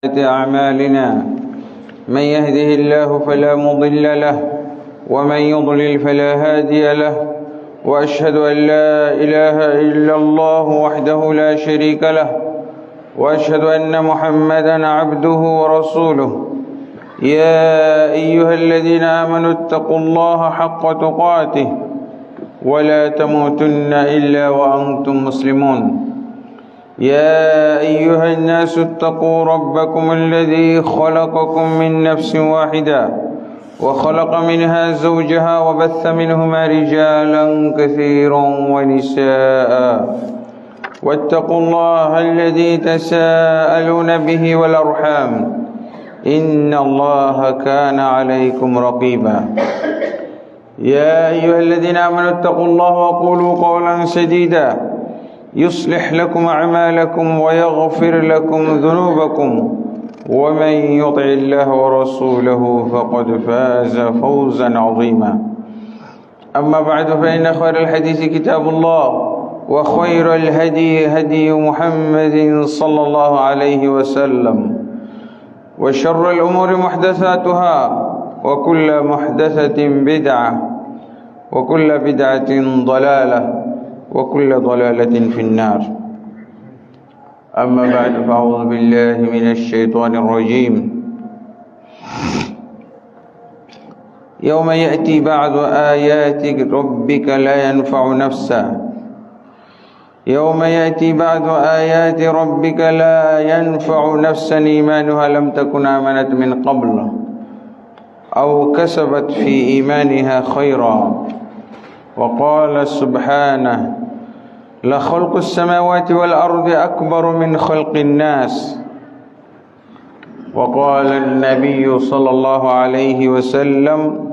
أعمالنا من يهده الله فلا مضل له ومن يضلل فلا هادي له وأشهد أن لا إله إلا الله وحده لا شريك له وأشهد أن محمدا عبده ورسوله يا أيها الذين آمنوا اتقوا الله حق تقاته ولا تموتن إلا وأنتم مسلمون يا أيها الناس اتقوا ربكم الذي خلقكم من نفس واحدة وخلق منها زوجها وبث منهما رجالا كثيرا ونساء واتقوا الله الذي تساءلون به والأرحام إن الله كان عليكم رقيبا يا أيها الذين آمنوا اتقوا الله وقولوا قولا سديدا يصلح لكم أعمالكم ويغفر لكم ذنوبكم ومن يطع الله ورسوله فقد فاز فوزا عظيما أما بعد فإن خير الحديث كتاب الله وخير الهدي هدي محمد صلى الله عليه وسلم وشر الأمور محدثاتها وكل محدثة بدعة وكل بدعة ضلالة وكل ضلالة في النار أما بعد فأعوذ بالله من الشيطان الرجيم يوم يأتي بعض آيات ربك لا ينفع نفسا يوم يأتي بعض آيات ربك لا ينفع نفسا إيمانها لم تكن آمنت من قبل أو كسبت في إيمانها خيرا وقال سبحانه لخلق السماوات والأرض أكبر من خلق الناس وقال النبي صلى الله عليه وسلم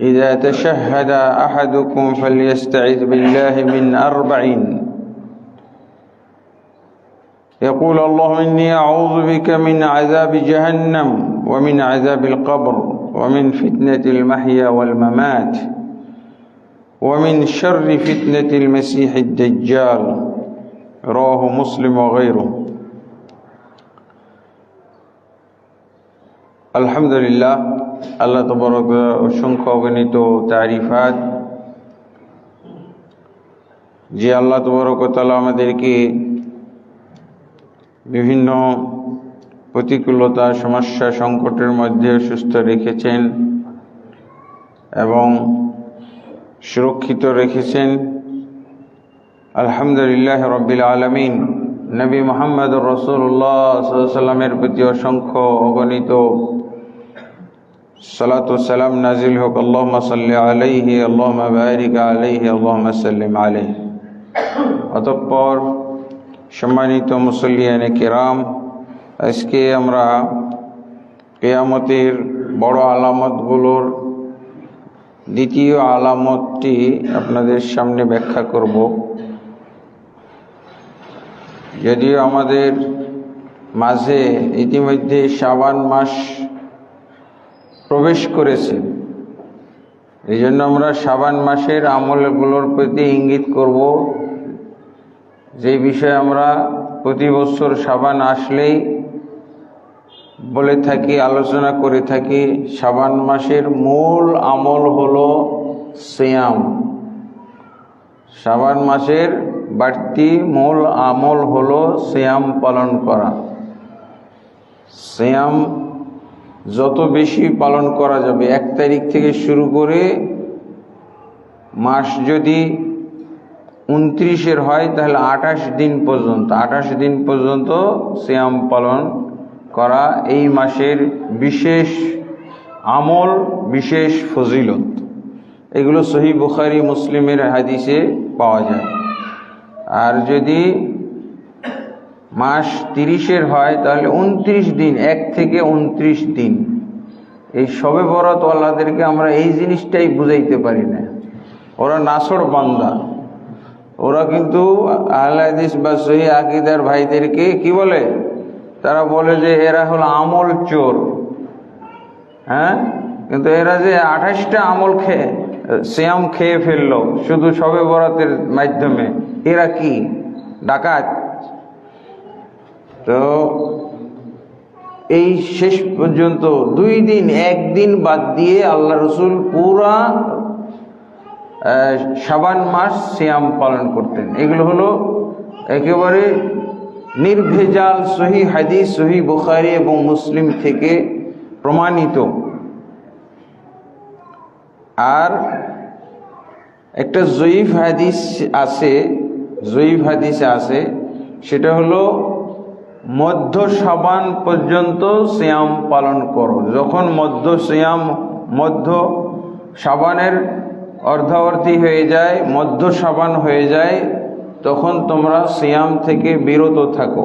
إذا تشهد أحدكم فليستعذ بالله من 4 يقول اللهم إني أعوذ بك من عذاب جهنم ومن عذاب القبر ومن فتنة المحيا والممات ومن شر فتنة المسيح الدجال رواه مسلم وغيره আলহামদুলিল্লাহ আল্লাহ তাবারক অসংখ্য অগণিত তারিফাত যে আল্লাহ তাবারক ওয়া তাআলা আমাদেরকে বিভিন্ন প্রতিকূলতা সমস্যা সংকটের মধ্যে সুস্থ রেখেছেন এবং সুরক্ষিত রেখেছেন আলহামদুলিল্লাহ রাব্বিল আলামিন নবী মুহাম্মদুর রাসূলুল্লাহ সাল্লাল্লাহু আলাইহি ওয়াসাল্লামের প্রতি অসংখ্য অগণিত সালাতু ওয়া সালাম নাজিল হোক আল্লাহুম্মা সাল্লি আলাইহি আল্লাহুম্মা বারিক আলাইহি আল্লাহুম্মা সাল্লিম আলাইহি অতঃপর সম্মানিত মুসল্লিয়ানে কিরাম আজকে আমরা কিয়ামতের বড় আলামতগুলোর দ্বিতীয় আলামতটি আপনাদের সামনে ব্যাখ্যা করব যদিও আমাদের মাঝে ইতিমধ্যে শাবান মাস প্রবেশ করেছে এই জন্য আমরা শাবান মাসের আমলগুলোর প্রতি ইঙ্গিত করব যে বিষয়ে আমরা প্রতি বছর শাবান আসলেই বলে থাকি আলোচনা করে থাকি শাবান মাসের মূল আমল হলো সিয়াম শাবান মাসের বাড়তি মূল আমল হলো সিয়াম পালন করা সিয়াম যত বেশি পালন করা যাবে 1 তারিখ থেকে শুরু করে মাস যদি 29-এর হয় তাহলে 28 দিন পর্যন্ত সিয়াম পালন করা এই মাসের বিশেষ আমল বিশেষ ফজিলত এগুলো সহিহ বুখারী মুসলিমের হাদিসে পাওয়া যায় আর যদি মাস 30-এর হয় তাহলে 29 দিন 1 থেকে 29 দিন এই শবে বরাত ওয়ালাদেরকে আমরা এই জিনিসটাই বুঝাইতে পারি না ওরা নাছড় বান্দা ওরা কিন্তু আহলে হাদিস বা সহিহ আকীদার ভাইদেরকে কি বলে তারা বলে যে এরা হলো আমল চোর হ্যাঁ কিন্তু এরা যে 28টা আমল সিয়াম খেয়ে ফেললো শুধু শবে বরাতের মাধ্যমে এরা কি ডাকাত তো এই শেষ পর্যন্ত 2 দিন, একদিন বাদ দিয়ে আল্লাহ রসুল পুরা শাবান মাস সিয়াম পালন করতেন। এগুলো হলো একেবারে নির্ভেজাল সহিহ হাদিস, সহিহ বুখারী এবং মুসলিম থেকে প্রমাণিত। আর একটা জয়ীফ হাদিস আছে, সেটা হলো মধ্য শাবান পর্যন্ত সিয়াম পালন করো। যখন মধ্য শাবানের অর্ধাবর্তী হয়ে যায়, মধ্য শাবান হয়ে যায়, তখন তোমরা সিয়াম থেকে বিরত থাকো।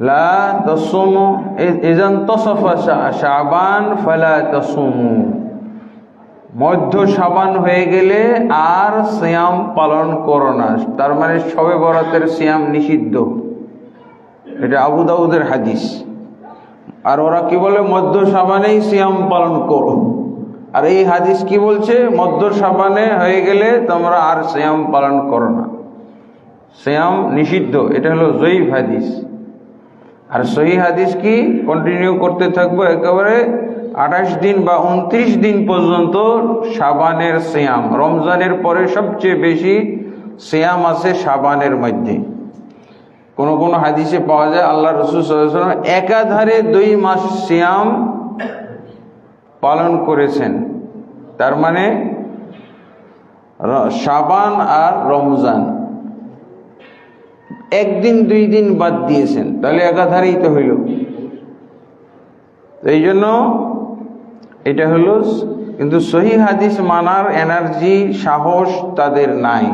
লা তাসুমু ইযা ইনতাসাফা শাবান ফালা তাসুমু। মধ্য শাবান হয়ে গেলে আর সিয়াম পালন করো না। তার মানে শবে বরাতের সিয়াম নিষিদ্ধ। এটা আবু দাউদের হাদিস। আর ওরা কি বলে? মধ্য শাবানেই সিয়াম পালন করো। আর এই হাদিস কি বলছে? মধ্য শাবানে হয়ে গেলে তোমরা আর সিয়াম পালন করো না, সিয়াম নিষিদ্ধ। এটা হলো জয়ীফ হাদিস। আর সহিহ হাদিস কি? কন্টিনিউ করতে থাকবো একেবারে 28 দিন বা 29 দিন পর্যন্ত শাবানের সিয়াম। রমজানের পরে সবচেয়ে বেশি সিয়াম আছে শাবানের মধ্যে। কোন কোন হাদিসে পাওয়া যায় আল্লাহ রাসূল সাল্লাল্লাহু আলাইহি ওয়াসাল্লাম একাধারে 2 মাস সিয়াম পালন করেছেন। তার মানে শাবান আর রমজান, একদিন 2 দিন বাদ দিয়েছেন, তাহলে একাধারেই তো হইল। এই জন্য এটা হলো, কিন্তু সহিহ হাদিস মানার এনার্জি, সাহস তাদের নাই।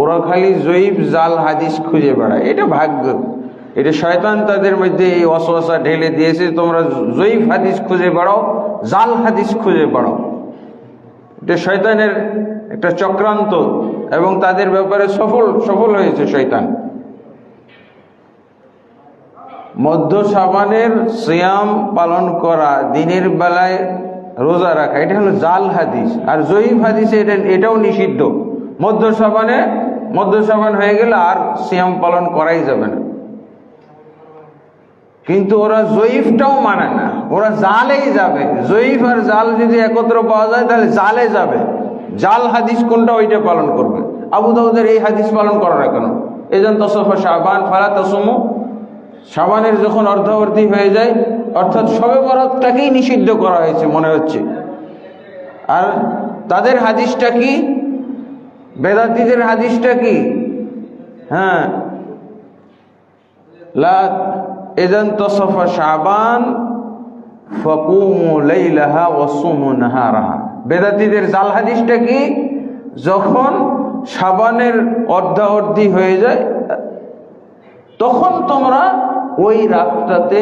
ওরা খালি জয়ীফ জাল হাদিস খুঁজে বেড়ায়। এটা ভাগ্য, এটা শয়তান তাদের মধ্যে এই ওয়াসওয়াসা ঢেলে দিয়েছে। তোমরা জয়ীফ হাদিস খুঁজে বেড়াও, জাল হাদিস খুঁজে বেড়াও। এটা শয়তানের একটা চক্রান্ত, এবং তাদের ব্যাপারে সফল হয়েছে শয়তান। মধ্য শাবানের সিয়াম পালন করা, দিনের বেলায় রোজা রাখা, এটা হলো জাল হাদিস। আর জয়ীফ হাদিসে এটাও নিষিদ্ধ। মধ্য শাবান হয়ে গেলে আর সিয়াম পালন করাই যাবে না। কিন্তু ওরা জয়ীফটাও মানে না, ওরা জালেই যাবে। জয়ীফ আর জাল যদি একত্র পাওয়া যায় তাহলে জালে যাবে। জাল হাদিস কোনটা ওইটা পালন করবে। আবু দাউদের এই হাদিস পালন করে না কেন? এজন তাসাফা শাবান ফালা তাসুমু। শাবানের যখন অর্ধাবর্তী হয়ে যায়, অর্থাৎ শবে বরাতটাকেই নিষিদ্ধ করা হয়েছে মনে হচ্ছে। আর তাদের হাদিসটা কি? বেদাতীদের হাদিসটা কি? লা ইযান তাসাফা শাবান ফাকুমু লাইলাহা ওয়া সুমু নাহারাহা। বেদাতীদের জাল হাদিসটা কি? যখন শাবানের অর্ধাবর্তী হয়ে যায় তখন তোমরা ওই রাতটাতে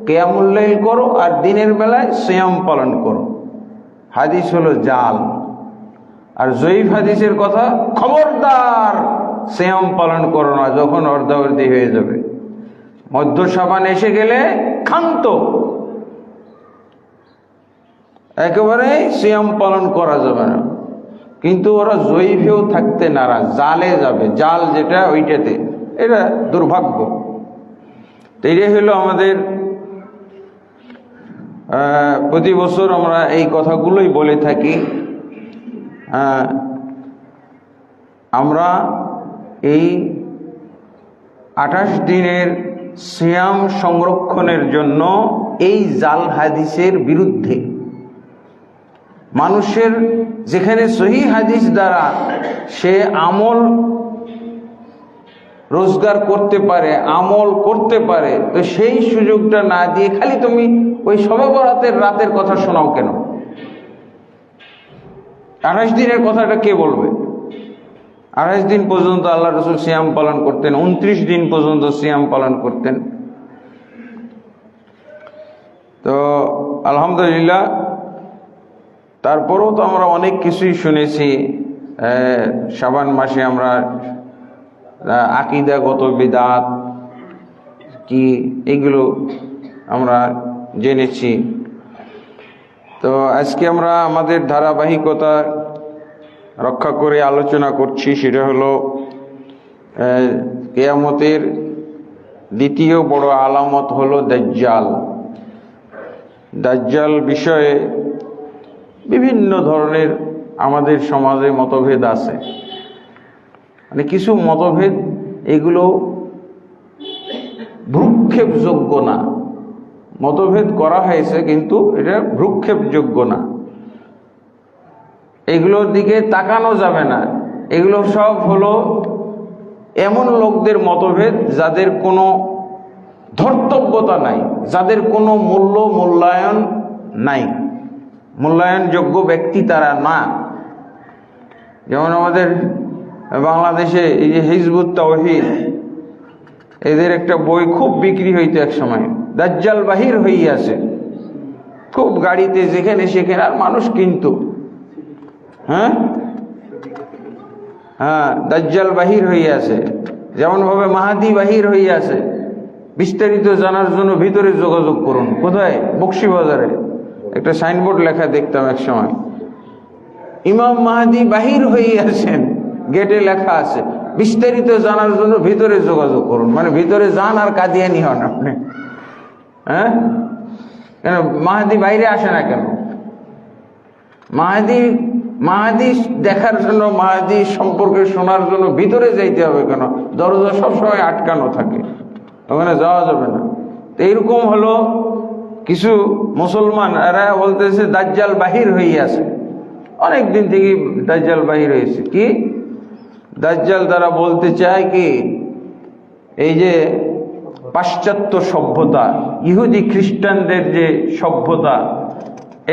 কিয়ামুল লাইল করো আর দিনের বেলায় সিয়াম পালন করো। হাদিস হলো জাল। আর জয়ীফ হাদিসের কথা, খবরদার সিয়াম পালন করো না যখন অর্ধাবর্তী হয়ে যাবে। মধ্য শাবান এসে গেলে ক্ষান্ত, একেবারে সিয়াম পালন করা যাবে না। কিন্তু ওরা জয়ীফেও থাকতে নারাজ, জালে যাবে। জাল যেটা ওইটাতে, এটা দুর্ভাগ্য। তো এটাই হলো আমাদের, প্রতি বছর আমরা এই কথাগুলোই বলে থাকি। আমরা এই 28 দিনের সিয়াম সংরক্ষণের জন্য এই জাল হাদিসের বিরুদ্ধে। মানুষের যেখানে সহিহ হাদিস দ্বারা সে আমল রোজগার করতে পারে, আমল করতে পারে, তো সেই সুযোগটা না দিয়ে খালি তুমি ওই শবে বরাতের রাতের কথা শোনাও কেন? 28 দিনের কথাটা কে বলবে? 28 দিন পর্যন্ত আল্লাহ রাসূল সিয়াম পালন করতেন, 29 দিন পর্যন্ত সিয়াম পালন করতেন। তো আলহামদুলিল্লাহ, তারপরেও তো আমরা অনেক কিছুই শুনেছি। শাবান মাসে আমরা আকীদাগত বিদআত কি, এগুলো আমরা জেনেছি। তো আজকে আমরা আমাদের ধারাবাহিকতা রক্ষা করে আলোচনা করছি, সেটা হলো কিয়ামতের দ্বিতীয় বড় আলামত হলো দাজ্জাল। দাজ্জাল বিষয়ে বিভিন্ন ধরনের আমাদের সমাজে মতভেদ আছে। মানে কিছু মতভেদ এগুলো ভ্রুক্ষেপযোগ্য না, মতভেদ করা হয়েছে কিন্তু এটা ভ্রুক্ষেপযোগ্য না, এগুলোর দিকে তাকানো যাবে না। এগুলো সব হলো এমন লোকদের মতভেদ যাদের কোনো ধর্তব্যতা নাই, যাদের কোনো মূল্যায়ন নাই, মূল্যায়নযোগ্য ব্যক্তি তারা না। যেমন আমাদের বাংলাদেশে এই যে হিজবুত তাওহীদ, এদের একটা বই খুব বিক্রি হইতো এক সময়, দাজ্জাল বাহির হইয়াছে, খুব গাড়িতে যেখানে সেখানে আর মানুষ কিনতো। হ্যাঁ, দাজ্জাল বাহির হইয়াছে, যেমন ভাবে মাহাদি বাহির হইয়াছে। বিস্তারিত জানার জন্য ভিতরে যোগাযোগ করুন। কোথায়? বকশীবাজারে একটা সাইনবোর্ড লেখা দেখতাম এক সময়, ইমাম মাহাদি বাহির হইয়াছেন, গেটে লেখা আছে বিস্তারিত জানার জন্য ভিতরে যোগাযোগ করুন। মানে ভিতরে যান আর কাদিয়ানি হন আপনি। হ্যাঁ, কেন মাহাদি বাইরে আসে না কেন? মাহাদি দেখার জন্য, মাহাদি সম্পর্কে শোনার জন্য ভিতরে যাইতে হবে কেন? দরজা সবসময় আটকানো থাকে, ওখানে যাওয়া যাবে না। তো এইরকম হলো কিছু মুসলমান, এরা বলতেছে দাজ্জাল বাহির হইয়াছে, অনেক দিন থেকে দাজ্জাল বাহির হয়েছে। কি দাজ্জাল তারা বলতে চায় কি, এই যে পাশ্চাত্য সভ্যতা, ইহুদি খ্রিস্টানদের যে সভ্যতা,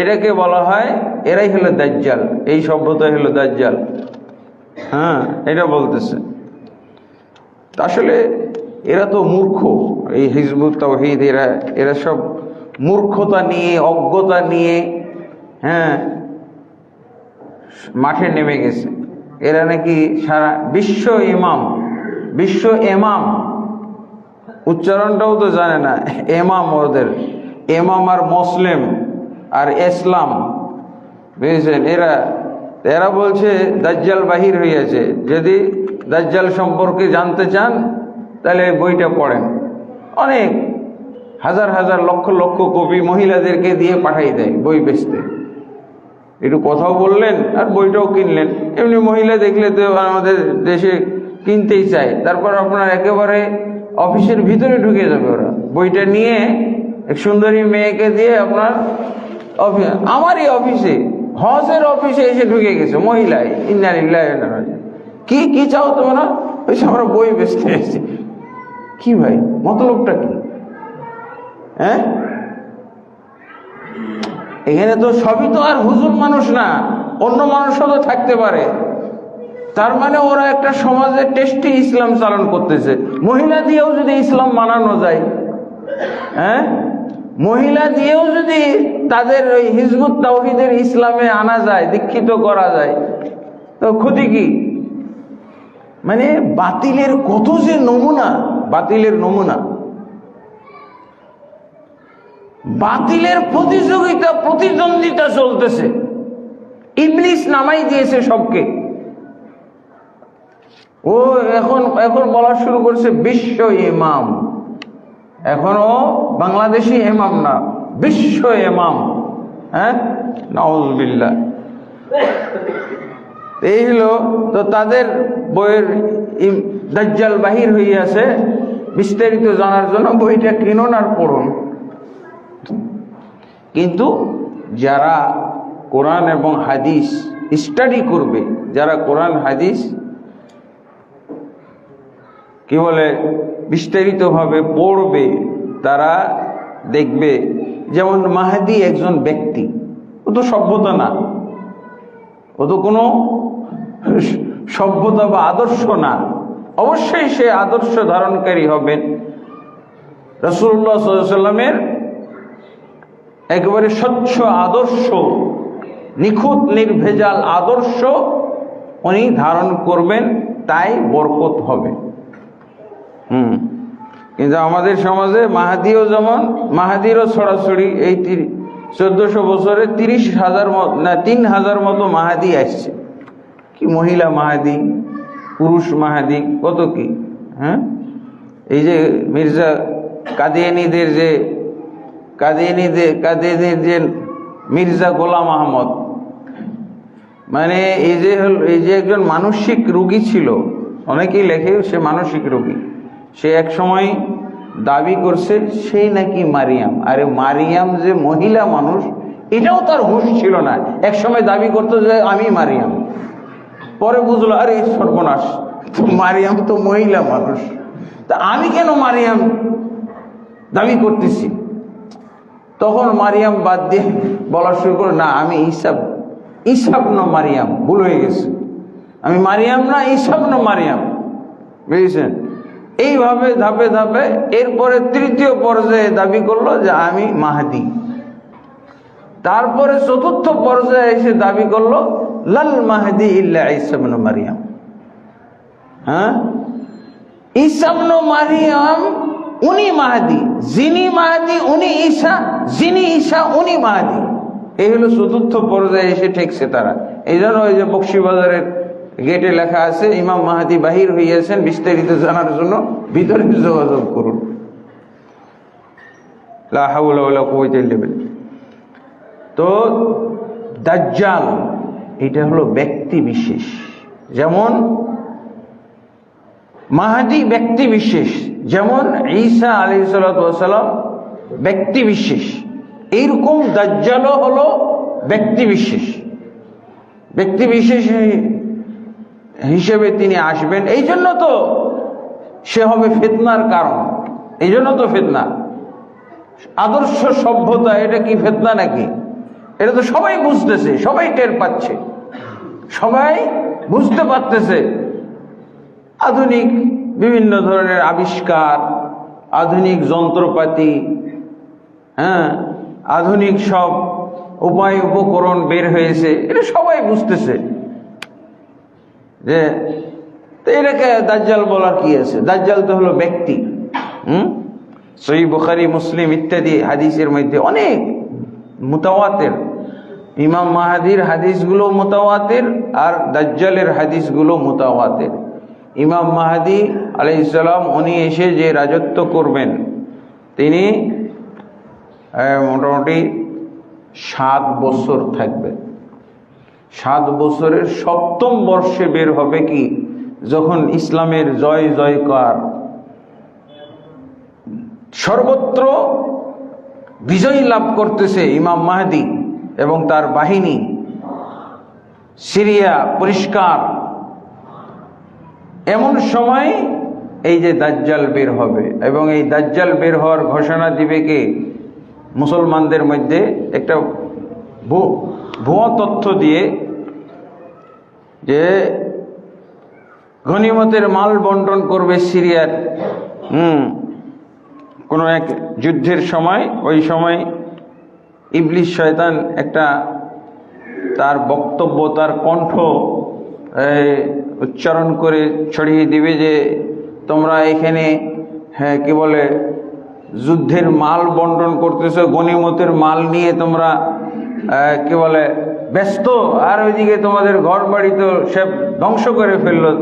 এটাকে বলা হয়, এরাই হলো দাজ্জাল, এই সভ্যতা হলো দাজ্জাল। হ্যাঁ, এটা বলতেছে। আসলে এরা তো মূর্খ, এই হিজবুত তাওহীদ, এরা সব মূর্খতা নিয়ে, অজ্ঞতা নিয়ে মাঠে নেমে গেছে। এরা নাকি সারা বিশ্ব ইমাম, উচ্চারণটাও তো জানে না, এমাম, ওদের এমাম আর মুসলিম আর ইসলাম, বুঝেছেন? এরা বলছে দাজ্জাল বাহির হইয়াছে। যদি দাজ্জাল সম্পর্কে জানতে চান তাহলে বইটা পড়েন। অনেক হাজার হাজার লক্ষ লক্ষ কপি মহিলাদেরকে দিয়ে পাঠাই দেয় বই বেচতে। একটু কথাও বললেন আর বইটাও কিনলেন। এমনি মহিলা দেখলে তো আমাদের দেশে কিনতেই চায়। তারপর আপনার একেবারে অফিসের ভিতরে ঢুকে যাবে ওরা, বইটা নিয়ে এক সুন্দরী মেয়েকে দিয়ে আপনার আমারই অফিসে, হজের অফিসে এসে ঢুকে গেছে মহিলায়। ইন্না লিল্লাহি ওয়া ইন্না ইলাইহি রাজিউন। কি চাও তোমরা? ওই আমরা বই বেচতে এসেছি। কি ভাই, মতলবটা কি? হ্যাঁ, এখানে তো সবই তো আর হুজুর মানুষ না, অন্য মানুষও তো থাকতে পারে। তার মানে ওরা একটা সমাজে টেস্টি ইসলাম চালন করতেছে। মহিলা দিয়েও যদি ইসলাম মানানো যায়, হ্যাঁ, মহিলা দিয়েও যদি তাদের ওই হিজবুত তাওহীদের ইসলামে আনা যায়, দীক্ষিত করা যায়, তো ক্ষতি কি? মানে বাতিলের কত যে নমুনা, বাতিলের প্রতিদ্বন্দ্বিতা চলতেছে। ইবলিস নামাই দিয়েছে সবকে। ও এখন বলা শুরু করছে বিশ্ব ইমাম। এখনো বাংলাদেশি ইমাম না, বিশ্ব ইমাম। হ্যাঁ, নাউযুবিল্লাহ। এই হলো তো তাদের বইয়ের, দাজ্জাল বাহির হইয়াছে। বিস্তারিত জানার জন্য বইটা কিনুন আর পড়ুন। কিন্তু যারা কোরআন এবং হাদিস স্টাডি করবে, যারা কোরআন হাদিস কি বলে বিস্তারিতভাবে পড়বে, তারা দেখবে যেমন মাহদী একজন ব্যক্তি, ও তো সভ্যতা না, ও তো কোনো সভ্যতা বা আদর্শ না। অবশ্যই সে আদর্শ ধারণকারী হবেন। রাসূলুল্লাহ সাল্লাল্লাহু আলাইহি ওয়াসাল্লামের একেবারে স্বচ্ছ আদর্শ, নিখুঁত নির্ভেজাল আদর্শ উনি ধারণ করবেন, তাই বরকত হবে। কিন্তু আমাদের সমাজে মাহাদিও যেমন, মাহাদিরও ছড়াছড়ি। এই 1400 বছরে 30,000 মতো মাহাদি আসছে। কি মহিলা মাহাদি, পুরুষ মাহাদি, কত কি। হ্যাঁ, এই যে মির্জা কাদিয়ানীদের যে মির্জা গোলাম আহমদ, মানে এই যে একজন মানসিক রোগী ছিল, অনেকেই লেখে সে মানসিক রোগী। সে এক সময় দাবি করছে সেই নাকি মারিয়াম। আরে মারিয়াম যে মহিলা মানুষ এটাও তার হুঁশ ছিল না। এক সময় দাবি করতো যে আমি মারিয়াম, পরে বুঝলো আরে সর্বনাশ, তো মারিয়াম তো মহিলা মানুষ, তা আমি কেন মারিয়াম দাবি করতেছি। তখন মারিয়াম বাদ দিয়ে বলা শুরু করলো, না আমি ঈসা ইবনে মারিয়াম, ভুল হয়ে গেছে, আমি মারিয়াম না, ঈসা ইবনে মারিয়াম। বুঝেছেন? এইভাবে ধাপে ধাপে এরপরে তৃতীয় পর্যায়ে দাবি করলো যে আমি মাহদি। তারপরে চতুর্থ পর্যায়ে এসে দাবি করলো লাল মাহদি ইল্লা ঈসা ইবনে মারিয়াম। হ্যাঁ, ঈসা ইবনে মারিয়াম উনি মাহদি, যিনি মাহদি উনি ঈসা, যিনি ঈসা উনি মাহদি। এই হলো চতুর্থ পর্যায়ে এসে ঠেকছে তারা। এই জন্য ওই যে বকশীবাজারের গেটে লেখা আছে ইমাম মাহদি বাহির হইয়াছেন, বিস্তারিত জানার জন্য ভিতরে যোগাযোগ করুন। লা হাওলা ওয়ালা কুওয়াতা ইল্লা বিল্লাহ। তো দাজ্জাল এটা হলো ব্যক্তি বিশেষ, যেমন মাহদি ব্যক্তি বিশেষ, যেমন ঈসা আলাইহিস সালাতু ওয়াস সালাম ব্যক্তি বিশেষ, এইরকম দাজ্জালও হলো ব্যক্তি বিশেষ। ব্যক্তি বিশেষ হিসেবে তিনি আসবেন, এই জন্য তো সে হবে ফিতনার কারণ। এই জন্য তো ফিতনা। আদর্শ সভ্যতা এটা কি ফিতনা নাকি? এটা তো সবাই বুঝতেছে, সবাই টের পাচ্ছে, সবাই বুঝতে পারতেছে। আধুনিক বিভিন্ন ধরনের আবিষ্কার, আধুনিক যন্ত্রপাতি, হ্যাঁ, আধুনিক সব উপায় উপকরণ বের হয়েছে, এটা সবাই বুঝতেছে যে এটাকে দাজ্জাল বলার কি আছে। দাজ্জাল তো হলো ব্যক্তি। সহিহ বুখারী, মুসলিম ইত্যাদি হাদিসের মধ্যে অনেক মুতাওয়াতির, ইমাম মাহদির হাদিসগুলো মুতাওয়াতির আর দাজ্জালের হাদিসগুলো মুতাওয়াতির। ইমাম মাহদি আলাইহিস সালাম উনি এসে যে রাজত্ব করবেন, তিনি মোটামুটি 7 বছর থাকবেন। 7 বছরের 7ম বর্ষে বের হবে কি, যখন ইসলামের জয় জয়কার, সর্বত্র বিজয় লাভ করতেছে ইমাম মাহদি এবং তার বাহিনী, সিরিয়া পরিষ্কার, এমন সময় এই যে দাজ্জাল বের হবে। এবং এই দাজ্জাল বের হওয়ার ঘোষণা দিবে কে? মুসলমানদের মধ্যে একটা ভুয়া তথ্য দিয়ে যে গনিমতের মাল বন্টন করবে সিরিয়ার কোনো এক যুদ্ধের সময়। ওই সময় ইবলিস শয়তান একটা তার বক্তব্য, তার কণ্ঠ উচ্চারণ করে ছড়িয়ে দিবে যে তোমরা এখানে কি বলে যুদ্ধের মাল বন্টন করতেছো, গনিমতের মাল নিয়ে তোমরা কি বলে ব্যস্ত, আর ওইদিকে তোমাদের ঘর বাড়ি তো সব ধ্বংস করে ফেললো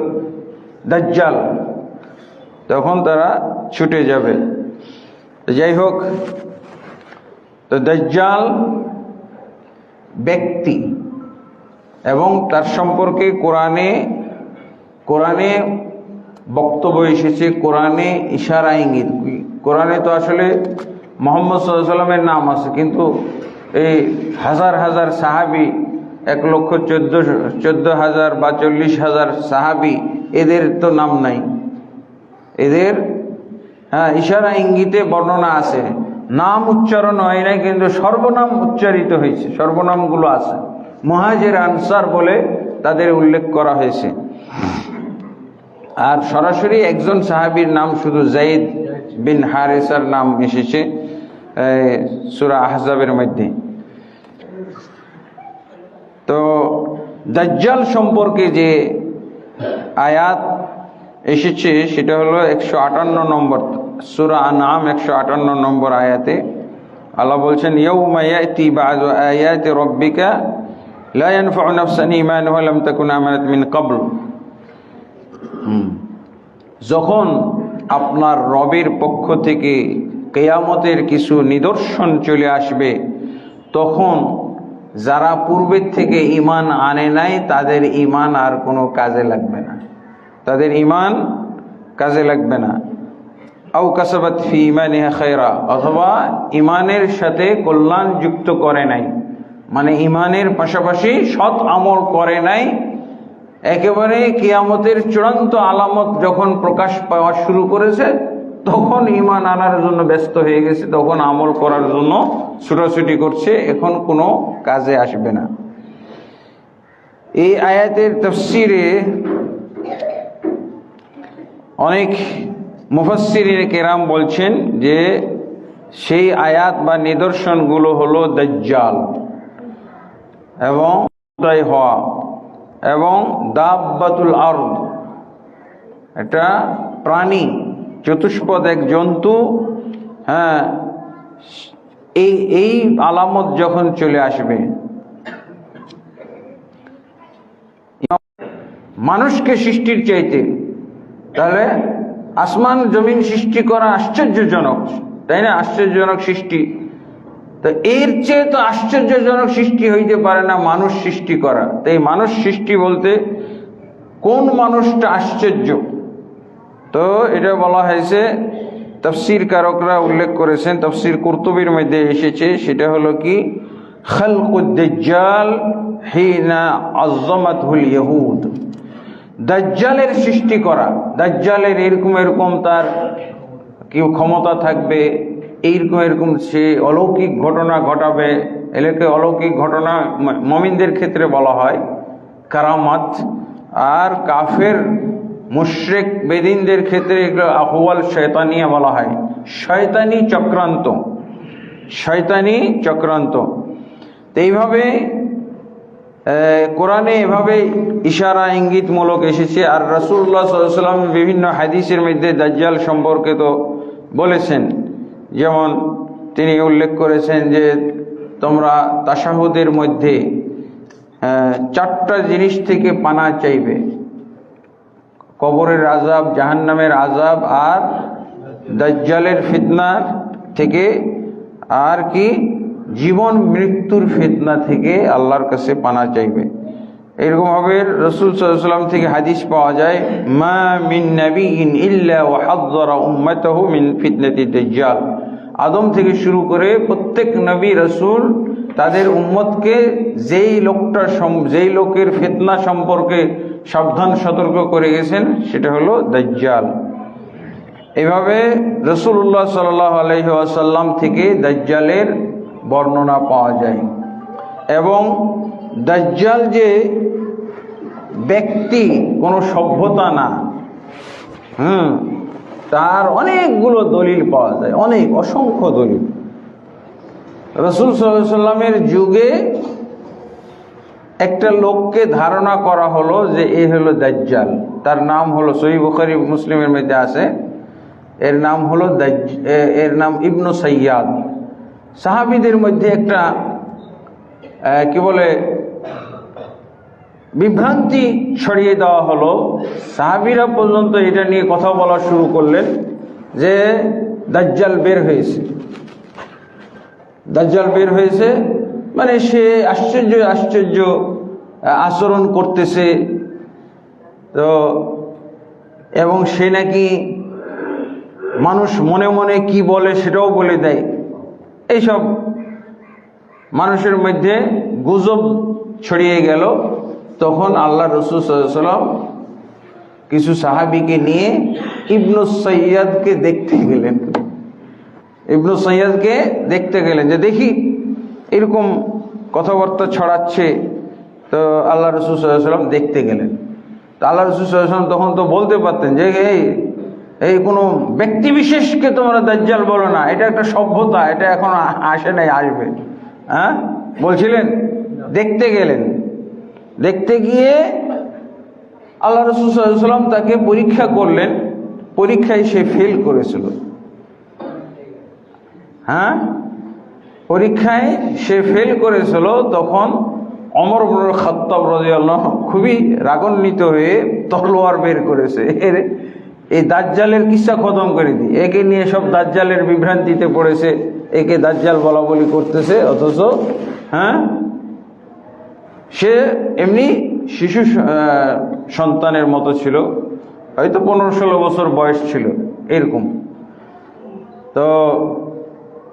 দাজ্জাল। তখন তারা ছুটে যাবে। যাই হোক, তো দাজ্জাল ব্যক্তি এবং তার সম্পর্কে কোরআনে বক্তব্য এসেছে, কোরআনে ইশারা ইঙ্গিত। কোরআনে তো আসলে মুহাম্মদ সাল্লাল্লাহু আলাইহি ওয়াসাল্লামের নাম আছে, কিন্তু এই হাজার হাজার সাহাবী, 1,14,000 বা 40,000 সাহাবী, এদের তো নাম নাই। এদের ইশারা ইঙ্গিতে বর্ণনা আছে, নাম উচ্চারণ হয় নাই, কিন্তু সর্বনাম উচ্চারিত হয়েছে, সর্বনামগুলো আছে। মুহাজির আনসার বলে তাদের উল্লেখ করা হয়েছে। আর সরাসরি একজন সাহাবীর নাম শুধু যায়েদ বিন হারেসার নাম এসেছে সূরা আহজাবের মধ্যে। তো দাজ্জাল সম্পর্কে যে আয়াত এসেছে সেটা হলো 158 নম্বর সূরা আনআম 158 নম্বর আয়াতে আল্লাহ বলছেন, ইয়াউমা ইয়াতি বা'দু আয়াতি রাব্বিকা লা ইয়ানফা'ু নাফসান ঈমানুহা লাম তাকুন আমানাত মিন ক্বাবল। যখন আপনার রবের পক্ষ থেকে কিয়ামতের কিছু নিদর্শন চলে আসবে, তখন যারা পূর্বের থেকে ঈমান আনে নাই তাদের ঈমান আর কোনো কাজে লাগবে না, তাদের ঈমান কাজে লাগবে না। আও কাসাবাত ফি ঈমানিহা খায়রা, অথবা ঈমানের সাথে কল্যাণ যুক্ত করে নাই, মানে ঈমানের পাশাপাশি সৎ আমল করে নাই। একেবারে কিয়ামতের চূড়ান্ত আলামত যখন প্রকাশ পাওয়া শুরু করেছে তখন ঈমান আনার জন্য ব্যস্ত হয়ে গেছে, তখন আমল করার জন্য ছুটাছুটি করছে, এখন কোনো কাজে আসবে না। এই আয়াতের তাফসীরে অনেক মুফাসসিরিন কেরাম বলছেন যে সেই আয়াত বা নিদর্শনগুলো হলো দাজ্জাল এবং উদয় হওয়া এবং দাব্বাতুল আরদ, এটা প্রাণী, চতুষ্পদ এক জন্তু। হ্যাঁ, এই আলামত যখন চলে আসবে, মানুষকে সৃষ্টির চাইতে, তাহলে আসমান জমিন সৃষ্টি করা আশ্চর্যজনক, তাই না? আশ্চর্যজনক সৃষ্টি, তো এর চেয়ে তো আশ্চর্যজনক সৃষ্টি হইতে পারে না মানুষ সৃষ্টি করা। তো এই মানুষ সৃষ্টি বলতে কোন মানুষটা আশ্চর্য? তো এটা বলা হয়েছে, তাফসীর কারকরা উল্লেখ করেছেন, তাফসীর কুরতুবীর মধ্যে এসেছে, সেটা হলো কি, খালকুদ দাজ্জাল হিনা আযযামাতুল ইয়াহুদ, দাজ্জালের সৃষ্টি করা, দাজ্জালের এরকম এরকম তার কি ক্ষমতা থাকবে, এইরকম এরকম সে অলৌকিক ঘটনা ঘটাবে, এলাকে অলৌকিক ঘটনা মুমিনদের ক্ষেত্রে বলা হয় কারামাত, আর কাফের মুশরিক বেদিনদের ক্ষেত্রে এগুলো আহওয়াল শয়তানিয়া বলা হয়, শয়তানি চক্রান্ত, শয়তানি চক্রান্ত। তো এইভাবে কোরআনে এভাবে ইশারা ইঙ্গিতমূলক এসেছে। আর রাসূলুল্লাহ সাল্লাল্লাহু আলাইহি ওয়াসাল্লাম বিভিন্ন হাদিসের মধ্যে দাজ্জাল সম্পর্কে তো বলেছেন, যেমন তিনি উল্লেখ করেছেন যে তোমরা তাশাহুদের মধ্যে 4টা জিনিস থেকে পানা চাইবে, কবরের আযাব, জাহান্নামের আযাব, আর দাজ্জালের ফিতনা থেকে, আর কি জীবন মৃত্যুর ফিতনা থেকে আল্লাহর কাছে পানা চাইবে। এরকম ভাবে রাসূল সাল্লাল্লাহু আলাইহি ওয়াসাল্লাম থেকে হাদিস পাওয়া যায়, মা মিন নাবিয়্যিন ইল্লা ওয়া হাযযারা উম্মাতাহু মিন ফিতনাতি দাজ্জাল। আদম থেকে শুরু করে প্রত্যেক নবী রাসূল তাদের উম্মতকে যেই লোকের ফিতনা সম্পর্কে সাবধান সতর্ক করে গেছেন, সেটা হলো দাজ্জাল। এভাবে রাসূলুল্লাহ সাল্লাল্লাহু আলাইহি ওয়াসাল্লাম থেকে দাজ্জালের বর্ণনা পাওয়া যায়। এবং দাজ্জাল যে ব্যক্তি, কোনো সভ্যতা না, তার অনেকগুলো দলিল পাওয়া যায়, অসংখ্য দলিল। রাসূল সাল্লাল্লাহু আলাইহি ওয়াসাল্লামের যুগে একটা লোককে ধারণা করা হলো যে এ হলো দাজ্জাল, তার নাম হলো, সহিহ বুখারী মুসলিমের মধ্যে আছে, এর নাম হলো এর নাম ইবনু সাইয়াদ। সাহাবীদের মধ্যে একটা কি বলে বিভ্রান্তি ছড়িয়ে দেওয়া হলো, সাহাবীরা পর্যন্ত এটা নিয়ে কথা বলা শুরু করলেন যে দাজ্জাল বের হয়েছে, দাজ্জাল বের হয়েছে, মানে সে আশ্চর্য আশ্চর্য আচরণ করতেছে, তো এবং সে নাকি মানুষ মনে মনে কি বলে সেটাও বলে দেয়। এইসব মানুষের মধ্যে গুজব ছড়িয়ে গেল। তখন আল্লাহ রাসূল সাল্লাল্লাহু আলাইহি ওয়াসাল্লাম কিছু সাহাবীকে নিয়ে ইবনু সাইয়াদকে দেখতে গেলেন, ইবনু সাইয়াদকে দেখতে গেলেন যে দেখি এরকম কথাবার্তা ছড়াচ্ছে। তো আল্লাহ রাসূল সাল্লাল্লাহু আলাইহি ওয়াসাল্লাম দেখতে গেলেন। তো আল্লাহ রাসূল সাল্লাল্লাহু আলাইহি ওয়াসাল্লাম তখন তো বলতে পারতেন যে এই কোনো ব্যক্তি বিশেষকে তোমরা দাজ্জাল বলো না, এটা একটা সভ্যতা, এটা এখন আসে নাই, আসবে। হ্যাঁ বলছিলেন, দেখতে গেলেন। দেখতে গিয়ে আল্লাহ রাসূল সাল্লাল্লাহু আলাইহি ওয়াসাল্লাম তাকে পরীক্ষা করলেন, পরীক্ষায় সে ফেল করেছিল। হ্যাঁ, পরীক্ষায় সে ফেল করেছিল। তখন ওমর ইবনুল খাত্তাব রাদিয়াল্লাহু আনহু খুবই রাগান্বিত হয়ে তলোয়ার বের করেছে। এই দাজ্জালের কিসসা খতম করে দিই। একে নিয়ে সব দাজ্জালের বিভ্রান্তিতে পড়েছে, একে দাজ্জাল বলা বলি করতেছে, অথচ সে এমনি শিশু সন্তানের মতো ছিল, হয়তো 15-16 বছর বয়স ছিল এরকম। তো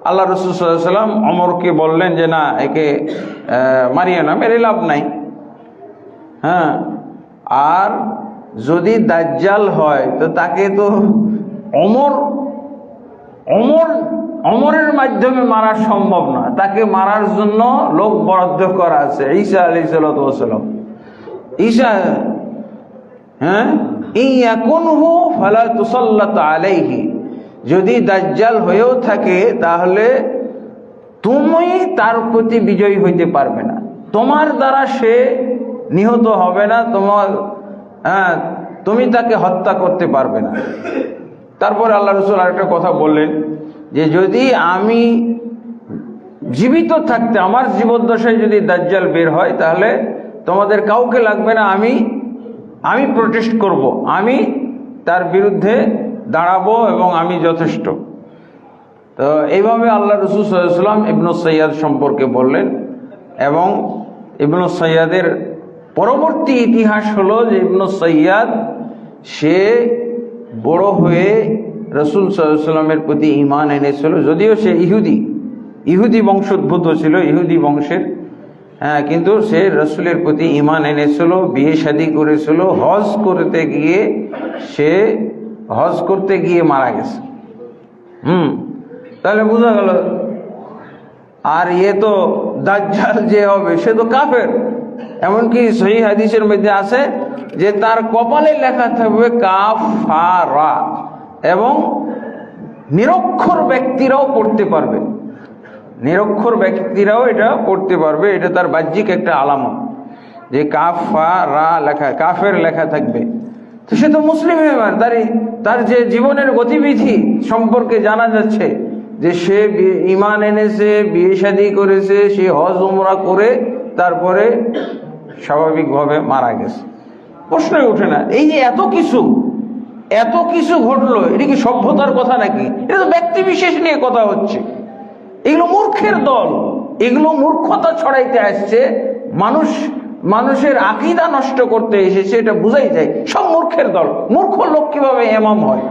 আল্লাহ রাসূল সাল্লাল্লাহু আলাইহি ওয়াসাল্লাম ওমরকে বললেন যে না, একে মারিয়ে না, মেরে লাভ নাই। আর যদি দাজ্জাল হয় তো তাকে তো অমরের মাধ্যমে মারা সম্ভব না, তাকে মারার জন্য লোক বরাদ্দ করা আছে, ঈসা আলাইহিস সালাম। ঈসা ইয়াকুনহু ফালা তুসাল্লাত আলাইহি, যদি দাজ্জাল হয়েও থাকে তাহলে তুমি তার প্রতি বিজয়ী হইতে পারবে না, তোমার দ্বারা সে নিহত হবে না, তুমি তাকে হত্যা করতে পারবে না। তারপরে আল্লাহ রাসূল আরেকটা কথা বললেন যে যদি আমি জীবিত থাকতে, আমার জীবদ্দশায় যদি দাজ্জাল বের হয় তাহলে তোমাদের কাউকে লাগবে না, আমি প্রোটেস্ট করব, আমি তার বিরুদ্ধে দাঁড়াবো এবং আমি যথেষ্ট। তো এইভাবে আল্লাহ রাসূল সাল্লাল্লাহু আলাইহি ওয়াসাল্লাম ইবনে সাইয়াদ সম্পর্কে বললেন। এবং ইবনে সাইয়াদের পরবর্তী ইতিহাস হলো যে ইবনে সাইয়াদ সে বড় হয়ে রাসূল সাল্লাল্লাহু আলাইহি ওয়াসাল্লামের প্রতি ঈমান এনেছিল, যদিও সে ইহুদি বংশোদ্ভূত ছিল, ইহুদি বংশের, কিন্তু সে রাসূলের প্রতি ঈমান এনেছিল, বিয়ে শাদী করেছিল, হজ করতে গিয়ে মারা গেছে। তাহলে বোঝা গেল। আর তো দাজ্জাল যে হবে সে তো কাফের। এমনকি সহিহ হাদিসের মধ্যে আছে যে তার কপালে লেখা থাকবে কাফারা, এবং নিরক্ষর ব্যক্তিরাও পড়তে পারবে, নিরক্ষর ব্যক্তিরাও এটা পড়তে পারবে। এটা তার বাহ্যিক একটা আলামত যে কাফারা লেখা, কাফের লেখা থাকবে। তো সে তো মুসলিম হয়ে তার যে জীবনের গতিবিধি সম্পর্কে জানা যাচ্ছে যে সে ঈমান এনেছে, বিয়ে শাদী করেছে, সে হজ উমরা করে তারপরে স্বাভাবিকভাবে মারা গেছে। প্রশ্নই ওঠে না, এই যে এত কিছু ঘটলো, এটা কি সভ্যতার কথা নাকি? এটা তো ব্যক্তি বিশেষ নিয়ে কথা হচ্ছে। এগুলো মূর্খের দল, এগুলো মূর্খতা ছড়াইতে আসছে, মানুষের আকীদা নষ্ট করতে এসেছে, এটা বুঝাই যায়। সব মূর্খের দল। মূর্খ লোক কিভাবে ইমাম হয়?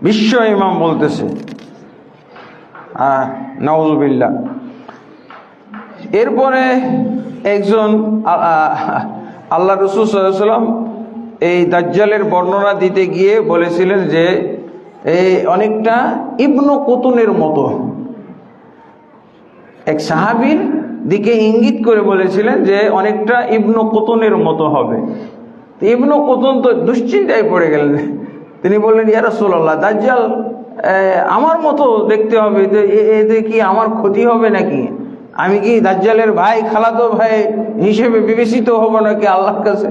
বিশ্ব ইমাম বলতেছে, নাউযুবিল্লাহ। এরপরে একজন আল্লাহ রাসূল সাল্লাল্লাহু আলাইহি ওয়াসাল্লাম এই দাজ্জালের বর্ণনা দিতে গিয়ে বলেছিলেন যে এই অনেকটা ইবনু কুতুনের মতো, এক সাহাবীর দিকে ইঙ্গিত করে বলেছিলেন যে অনেকটা ইবনু কুতুনের মতো হবে। ইবনু কুতুন তো দুশ্চিন্তায় পড়ে গেলেন। তিনি বললেন, ইয়া রাসূলুল্লাহ, দাজ্জাল আমার মতো দেখতে হবে, তো এতে কি আমার ক্ষতি হবে নাকি? আমি কি দাজ্জালের ভাই, খালাতো ভাই হিসেবে বিবেচিত হব নাকি আল্লাহর কাছে?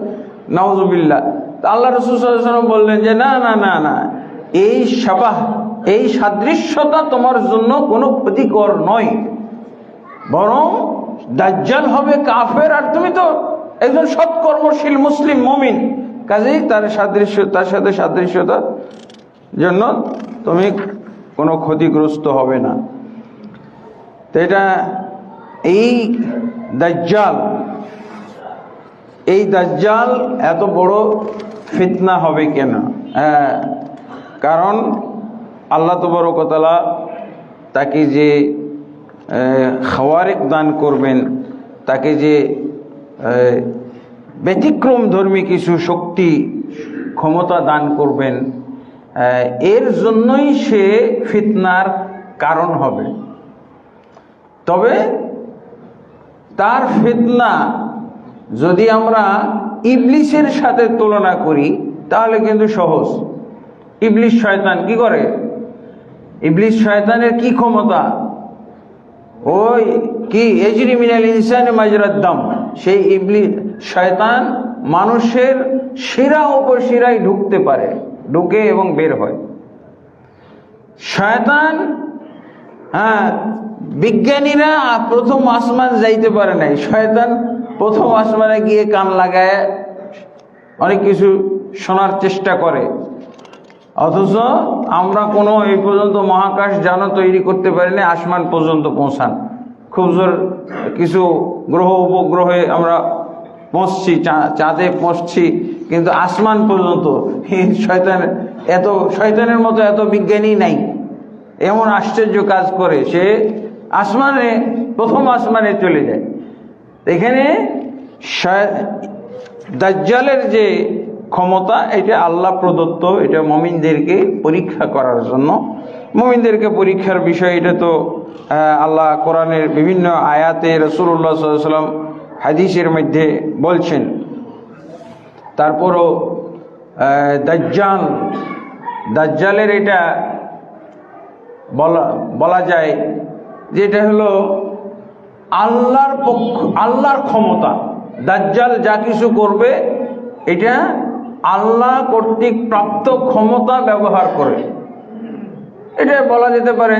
নাউযুবিল্লাহ। তো আল্লাহ রাসূল সাল্লাল্লাহু আলাইহি ওয়াসাল্লাম বললেন যে না না না না, এই সাদৃশ্যতা তোমার জন্য কোনো ক্ষতিকর নয়, বরং দাজ্জাল হবে কাফের আর তুমি তো একজন সৎকর্মশীল মুসলিম মুমিন, কাজেই তার সাথে সাদৃশ্যতার জন্য তুমি কোনো ক্ষতিগ্রস্ত হবে না। তো এটা এই দাজ্জাল এত বড় ফিতনা হবে কেন? কারণ আল্লাহ তাবারক ওয়া তাআলা তাকে যে খাওয়ারিক দান করবেন, তাকে যে ব্যতিক্রম ধর্মী কিছু শক্তি ক্ষমতা দান করবেন, এর জন্যই সে ফিতনার কারণ হবে। তবে তার ফিতনা যদি আমরা ইবলিসের সাথে তুলনা করি তাহলে কিন্তু সহজ। ইবলিস শয়তান কি করে? ইবলিস শয়তানের কি ক্ষমতা? ওই কি ইয়াজরি মিনাল ইনসানি মাজরাদ দাম, সেই ইবলিস শয়তান মানুষের শিরা উপশিরায় ঢুকতে পারে, ঢুকে এবং বের হয়। শয়তান বিজ্ঞানীরা প্রথম আসমান যাইতে পারে নাই, শয়তান প্রথম আসমানে গিয়ে কান লাগায় অনেক কিছু শোনার চেষ্টা করে, অথচ আমরা কোনো এই পর্যন্ত মহাকাশ যানও তৈরি করতে পারিনি আসমান পর্যন্ত পৌঁছান। খুব জোর কিছু গ্রহ উপগ্রহে আমরা পৌঁছছি, চাঁদে পৌঁছছি, কিন্তু আসমান পর্যন্ত শয়তানের মতো এত বিজ্ঞানী নাই, এমন আশ্চর্য কাজ করে সে আসমানে, প্রথম আসমানে চলে যায়। এখানে দাজ্জালের যে ক্ষমতা, এটা আল্লাহ প্রদত্ত, এটা মুমিনদেরকে পরীক্ষা করার জন্য, মুমিনদেরকে পরীক্ষার বিষয়। এটা তো আল্লাহ কোরআনের বিভিন্ন আয়াতে, রাসূলুল্লাহ সাল্লাল্লাহু আলাইহি ওয়াসাল্লাম হাদিসের মধ্যে বলছেন। তারপরও দাজ্জালের এটা বলা যায় যে এটা হলো আল্লাহর ক্ষমতা। দাজ্জাল যা কিছু করবে এটা আল্লাহ কর্তৃক প্রাপ্ত ক্ষমতা ব্যবহার করে। এটা বলা যেতে পারে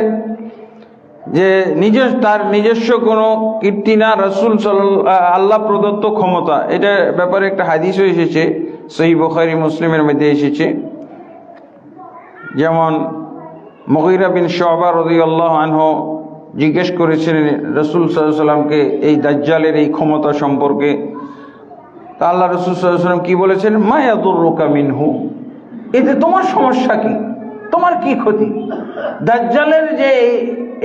যে তার নিজস্ব কোনো কীর্তি না, রাসূল আল্লাহ প্রদত্ত ক্ষমতা। এটা ব্যাপারে একটা হাদিসও এসেছে, সহিহ বুখারী মুসলিমের মধ্যে এসেছে। যেমন মুগীরা বিন শুবা রাদিয়াল্লাহু আনহু জিজ্ঞেস করেছিলেন রাসূল সাল্লাল্লাহু আলাইহি ওয়াসাল্লামকে এই দাজ্জালের এই ক্ষমতা সম্পর্কে। তা আল্লাহ রাসূল সাল্লাল্লাহু আলাইহি ওয়াসাল্লাম কি বলেছেন? মা ইয়াদুররুকা মিনহু, এতে তোমার সমস্যা কি, তোমার কি ক্ষতি? দাজ্জালের যে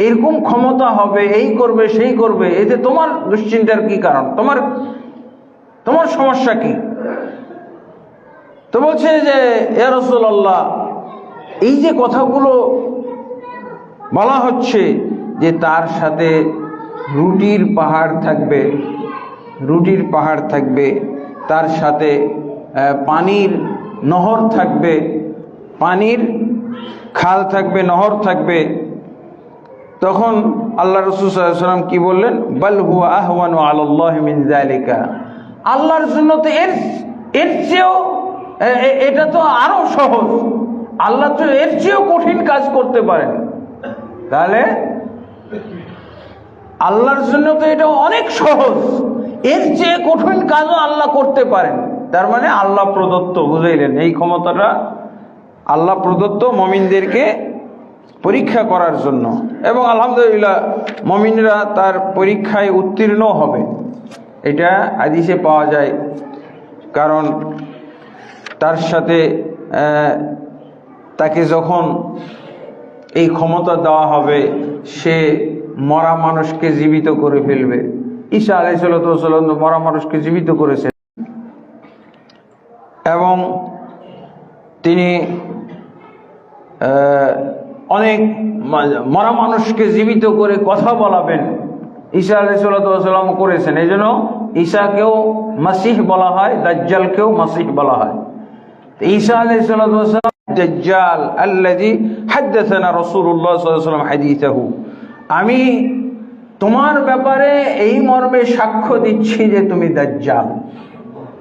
এরকম ক্ষমতা হবে, এই করবে সেই করবে, এতে তোমার দুশ্চিন্তার কি কারণ, তোমার সমস্যা কি? তো বলছে যে ইয়া রাসূলুল্লাহ, এই যে কথাগুলো বলা হচ্ছে যে তার সাথে রুটির পাহাড় থাকবে, তার সাথে পানির নহর থাকবে, পানির খাল থাকবে, নহর থাকবে। তখন আল্লাহ রাসূল সাল্লাল্লাহু আলাইহি ওয়াসাল্লাম কি বললেন? বাল হুয়া আহওয়ানু আলাল্লাহি মিন যালিকা, আল্লাহর জন্য তো এর চেয়েও, এটা তো আরো সহজ, আল্লাহ তো এর চেয়েও কঠিন কাজ করতে পারেন। তাহলে আল্লাহর জন্য তো এটা অনেক সহজ, এর চেয়ে কঠিন কাজও আল্লাহ করতে পারেন। তার মানে আল্লাহ প্রদত্ত, বুঝাইলেন এই ক্ষমতাটা আল্লাহ প্রদত্ত মুমিনদেরকে পরীক্ষা করার জন্য। এবং আলহামদুলিল্লাহ মুমিনরা তার পরীক্ষায় উত্তীর্ণ হবে, এটা হাদিসে পাওয়া যায়। কারণ তার সাথে তাকে যখন এই ক্ষমতা দেওয়া হবে, সে মরা মানুষকে জীবিত করে ফেলবে। ঈসা আলাইহিস সালাম মরা মানুষকে জীবিত করেছেন, এবং তিনি অনেক মরা মানুষকে জীবিত করে কথা বলাবেন। ঈসা আলাইহিস সালাম করেছেন। এই জন্য ঈসাকেও মাসিহ বলা হয়, দাজ্জালকেও মাসিহ বলা হয়। ঈসা আলাইহিস সালাম দাজ্জাল আল্লাযী হাদাসানা রাসূলুল্লাহ সাল্লাল্লাহু আলাইহি ওয়াসাল্লাম হাদিসাহু, আমি তোমার ব্যাপারে এই মর্মে সাক্ষ্য দিচ্ছি যে তুমি দাজ্জাল।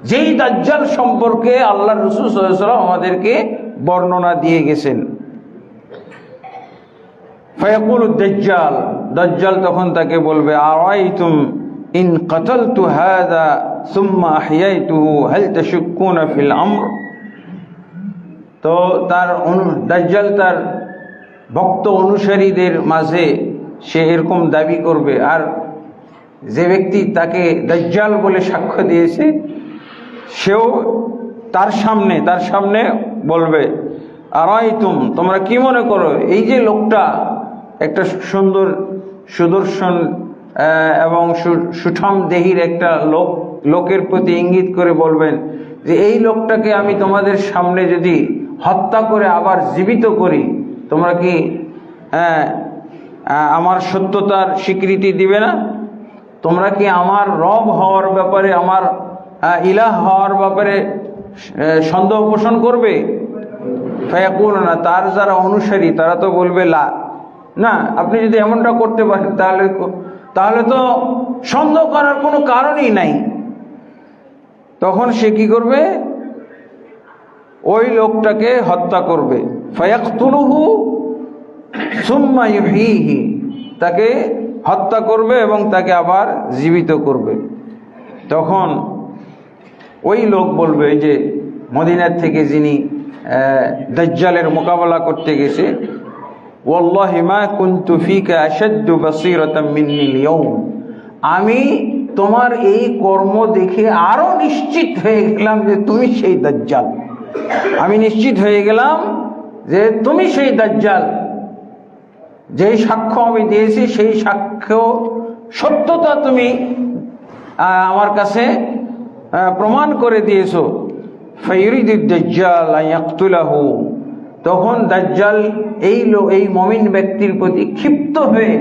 যেই দাজ্জাল সম্পর্কে আল্লাহ রাসূল সাল্লাল্লাহু আলাইহি ওয়াসাল্লাম আমাদেরকে বর্ণনা দিয়ে গেছেন। ফায়াকুলু দাজ্জাল, দাজ্জাল তখন তাকে বলবে, আরাইতুম ইন কাতালতু হাযা সুম্মা আহইয়াতুহু হাল তাশুক্কুনা ফিল আমর। তো দাজ্জাল তার ভক্ত অনুসারীদের মাঝে সে এরকম দাবি করবে, আর যে ব্যক্তি তাকে দাজ্জাল বলে সাক্ষ্য দিয়েছে সেও তার সামনে বলবে, আরাইতুম, তোমরা কি মনে করো এই যে লোকটা একটা সুন্দর সুদর্শন এবং সুঠাম দেহির একটা লোকের প্রতি ইঙ্গিত করে বলবেন যে এই লোকটাকে আমি তোমাদের সামনে যদি হত্যা করে আবার জীবিত করি, তোমরা কি আমার সত্যতার স্বীকৃতি দিবে না? তোমরা কি আমার রব হওয়ার ব্যাপারে, আমার ইলাহ হওয়ার ব্যাপারে সন্দেহ পোষণ করবে? ফায়াকুলুনা, তার যারা অনুসারী তারা তো বলবে লা, না, আপনি যদি এমনটা করতে পারেন তাহলে তো সন্দেহ করার কোনো কারণই নাই। তখন সে কি করবে? ওই লোকটাকে হত্যা করবে। ফায়াকতুলুহু সুম্মা ইউহীহি, তাকে হত্যা করবে এবং তাকে আবার জীবিত করবে। তখন ওই লোক বলবে যে মদিনার থেকে যিনি দাজ্জালের মোকাবেলা করতে গেছে, ওয়াল্লাহি মা কুনতু ফিকা আশাদ্দু বাসীরাতাম মিন্নিল ইয়াউম, আমি তোমার এই কর্ম দেখে আরো নিশ্চিত হয়ে গেলাম যে তুমি সেই দাজ্জাল। আমি নিশ্চিত হয়ে গেলাম যে তুমি সেই দাজ্জাল। যেই সাক্ষ্য আমি দিয়েছি সেই সাক্ষ্য সত্যতা তুমি আমার কাছে প্রমাণ করে দিয়েছো। ফায়ুরিদুদ দাজ্জাল আন ইয়াকতুলাহু, তখন দাজ্জাল এই মুমিন ব্যক্তির প্রতি ক্ষিপ্ত হয়ে,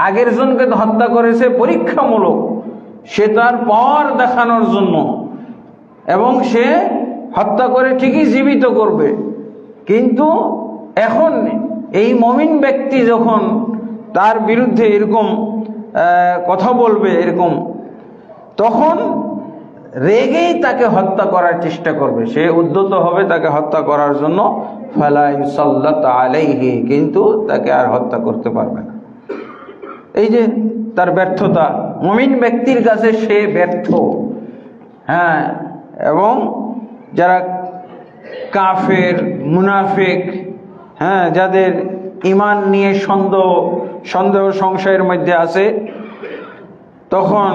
আগের জনকে তো হত্যা করেছে পরীক্ষামূলক, সে তার পাওয়ার দেখানোর জন্য, এবং সে হত্যা করে ঠিকই জীবিত করবে, কিন্তু এখন এই মুমিন ব্যক্তি যখন তার বিরুদ্ধে এরকম কথা বলবে এরকম, তখন রেগেই তাকে হত্যা করার চেষ্টা করবে, সে উদ্যত হবে তাকে হত্যা করার জন্য। ফালা ইউসাল্লাত আলাইহি, কিন্তু তাকে আর হত্যা করতে পারবে না। এই যে তার ব্যর্থতা, মুমিন ব্যক্তির কাছে সে ব্যর্থ। হ্যাঁ, এবং যারা কাফের, মুনাফিক, হ্যাঁ, যাদের ঈমান নিয়ে সন্দেহ সংশয়ের মধ্যে আছে, তখন